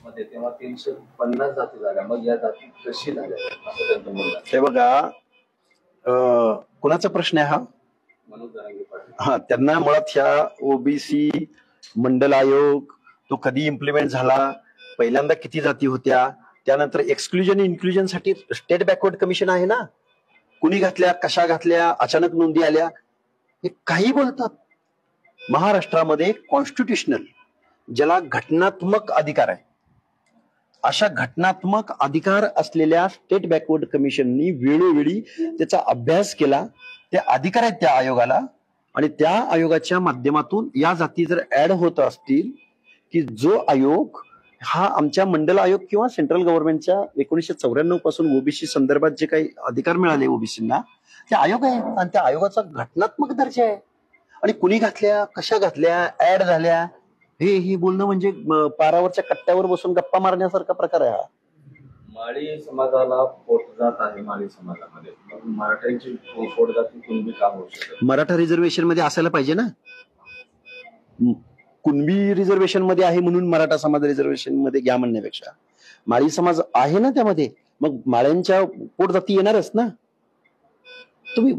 मध्ये तेव्हा 350 जाती झाल्या, मग या जाती कशी झाल्या असं त्यांचं म्हणणं. हे बघा, कुणाचा प्रश्न आहे हा? मनोज जरांगे पाटील. हा, त्यांना मुळात ह्या ओबीसी मंडल आयोग तो कधी इम्प्लिमेंट झाला, पहिल्यांदा किती जाती होत्या, त्यानंतर एक्सक्लुजन इन्क्लुजन साठी स्टेट बॅकवर्ड कमिशन आहे ना, कुणी घातल्या, कशा घातल्या, अचानक नोंदी आल्या, हे काही बोलतात. महाराष्ट्रामध्ये कॉन्स्टिट्युशनल, ज्याला घटनात्मक अधिकार आहे, अशा घटनात्मक अधिकार असलेल्या स्टेट बॅकवर्ड कमिशननी वेळोवेळी त्याचा अभ्यास केला. ते अधिकार आहेत त्या आयोगाला, आणि त्या आयोगाच्या माध्यमातून या जाती जर ऍड होत असतील, की जो आयोग हा आमच्या मंडल आयोग किंवा सेंट्रल गव्हर्नमेंटच्या 1994 पासून ओबीसी संदर्भात जे काही अधिकार मिळाले ओबीसींना, ते आयोग आहे आणि त्या आयोगाचा घटनात्मक दर्जा आहे. आणि कुणी घातल्या, कशा घातल्या, ऍड झाल्या, हे बोलणं म्हणजे पारावरच्या कट्ट्यावर बसून गप्पा मारण्यासारखा प्रकार आहे हा. माळी समाजाला पोटजात आहे माळी समाजामध्ये, मग मराठ्यांची पोटजाती कुणबी का होऊ शकते? मराठा रिझर्वेशन मध्ये असायला पाहिजे ना. कुणबी रिझर्वेशन मध्ये आहे म्हणून मराठा समाज रिझर्वेशन मध्ये घ्या म्हणण्यापेक्षा माळी समाज आहे ना त्यामध्ये, मग माळ्यांच्या पोटजाती येणारच ना. तुम्ही